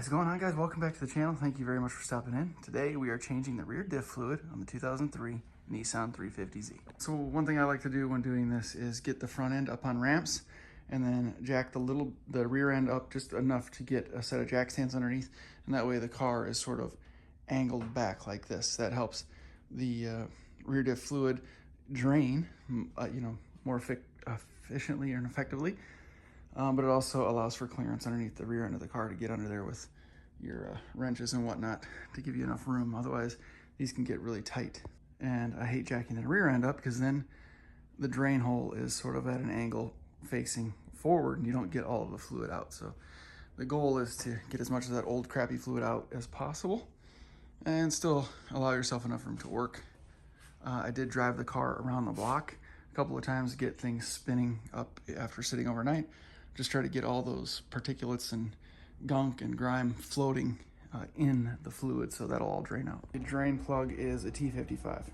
What's going on, guys? Welcome back to the channel. Thank you very much for stopping in. Today we are changing the rear diff fluid on the 2003 Nissan 350Z. So one thing I like to do when doing this is get the front end up on ramps and then jack the rear end up just enough to get a set of jack stands underneath, and that way the car is sort of angled back like this. That helps the rear diff fluid drain more efficiently and effectively. But it also allows for clearance underneath the rear end of the car to get under there with your wrenches and whatnot to give you enough room. Otherwise, these can get really tight. And I hate jacking the rear end up because then the drain hole is sort of at an angle facing forward and you don't get all of the fluid out. So the goal is to get as much of that old crappy fluid out as possible and still allow yourself enough room to work. I did drive the car around the block a couple of times to get things spinning up after sitting overnight. Just try to get all those particulates and gunk and grime floating in the fluid, so that'll all drain out. The drain plug is a T55.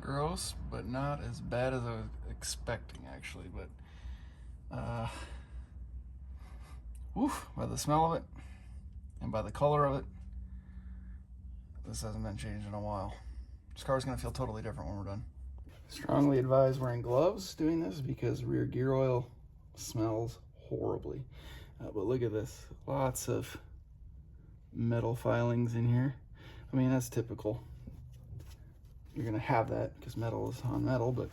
Gross, but not as bad as I was expecting, actually. But by the smell of it and by the color of it, this hasn't been changed in a while. This car's gonna feel totally different when we're done. Strongly advise wearing gloves doing this because rear gear oil smells horribly. But look at this, lots of metal filings in here. I mean, that's typical. You're gonna have that because metal is on metal, but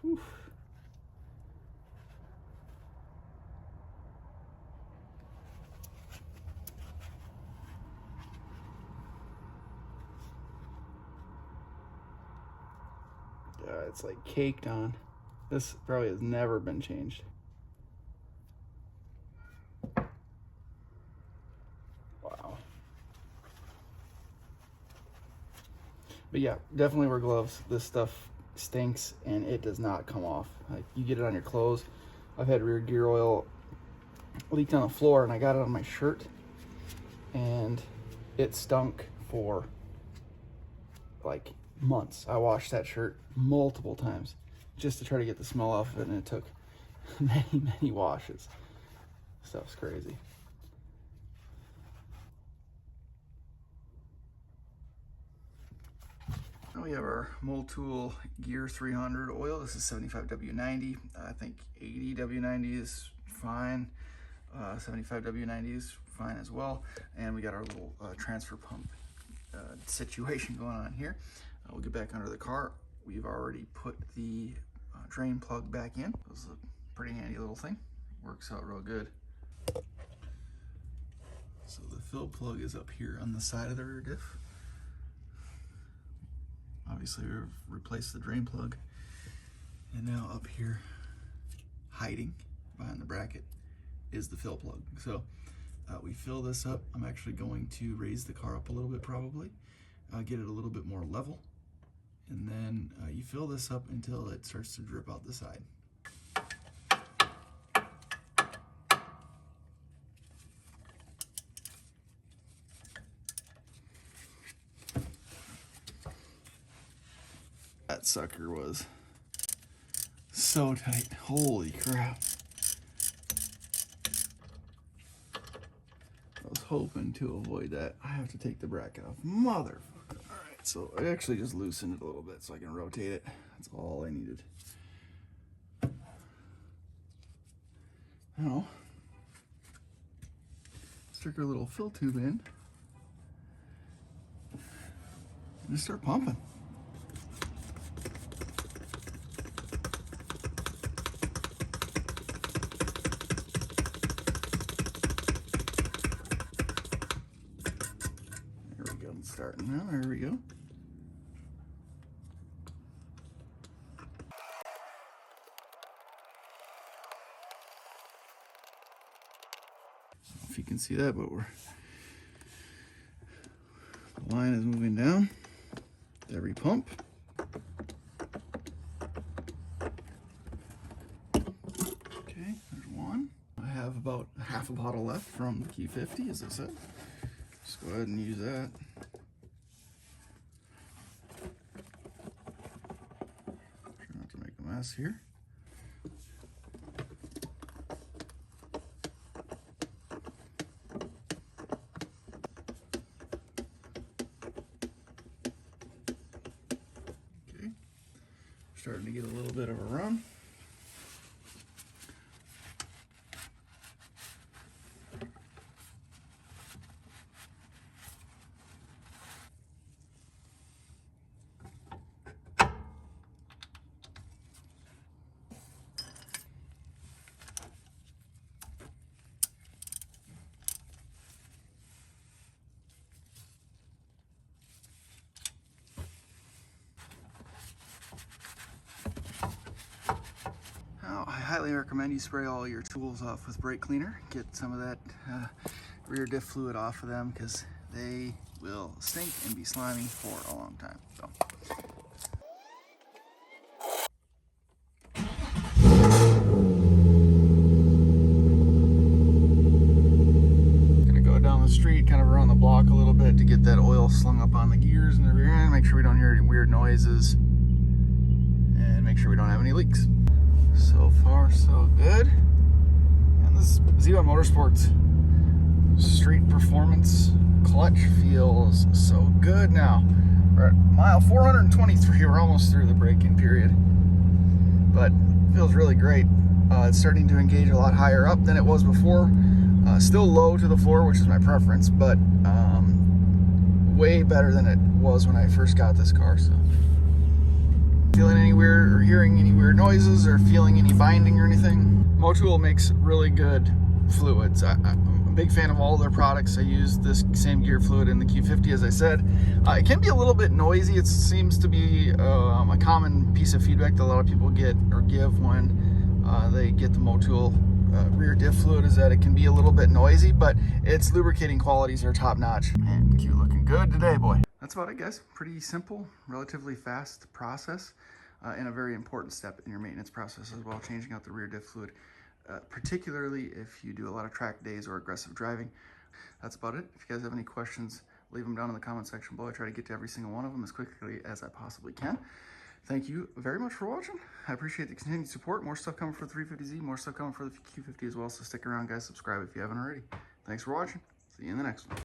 whew. It's like caked on. This probably has never been changed. Wow. But yeah, definitely wear gloves. This stuff stinks and it does not come off. Like, you get it on your clothes. I've had rear gear oil leaked on the floor and I got it on my shirt and it stunk for like months. I washed that shirt multiple times just to try to get the smell off of it, and it took many washes. Stuff's crazy. Now we have our Multool Gear 300 oil. This is 75W90. I think 80W90 is fine. 75W90 is fine as well. And we got our little transfer pump situation going on here. We'll get back under the car. We've already put the drain plug back in. This is a pretty handy little thing. Works out real good. So the fill plug is up here on the side of the rear diff. Obviously we've replaced the drain plug, and now up here, hiding behind the bracket, is the fill plug. So we fill this up. I'm actually going to raise the car up a little bit, probably get it a little bit more level, and then you fill this up until it starts to drip out the side. That sucker was so tight. Holy crap. I was hoping to avoid that. I have to take the bracket off. Motherfucker. Alright, so I actually just loosened it a little bit so I can rotate it. That's all I needed. Now, stick our little fill tube in and just start pumping. Starting now, here we go. you can see that, but the line is moving down every pump. Okay, there's one. I have about half a bottle left from the Q50, as I said. Just go ahead and use that. Try not to make a mess here. Okay, starting to get a little bit of a run. I highly recommend you spray all your tools off with brake cleaner. Get some of that rear diff fluid off of them, because they will stink and be slimy for a long time. So. Gonna go down the street, kind of around the block a little bit to get that oil slung up on the gears in the rear end. Make sure we don't hear any weird noises, and make sure we don't have any leaks. So far, so good. And this Z1 Motorsports street performance clutch feels so good now. We're at mile 423. We're almost through the braking period, but it feels really great. It's starting to engage a lot higher up than it was before. Still low to the floor, which is my preference, but way better than it was when I first got this car. So. Feeling any weird or hearing any weird noises or feeling any binding or anything. Motul makes really good fluids. I'm a big fan of all their products. I use this same gear fluid in the Q50, as I said. It can be a little bit noisy. It seems to be a common piece of feedback that a lot of people get or give when they get the Motul rear diff fluid, is that it can be a little bit noisy, but its lubricating qualities are top notch. Man, Q looking good today, boy. That's about it, guys. Pretty simple, relatively fast process, and a very important step in your maintenance process as well, changing out the rear diff fluid, particularly if you do a lot of track days or aggressive driving. That's about it. If you guys have any questions, leave them down in the comment section below. I try to get to every single one of them as quickly as I possibly can. Thank you very much for watching. I appreciate the continued support. More stuff coming for the 350Z, more stuff coming for the Q50 as well, so stick around, guys. Subscribe if you haven't already. Thanks for watching. See you in the next one.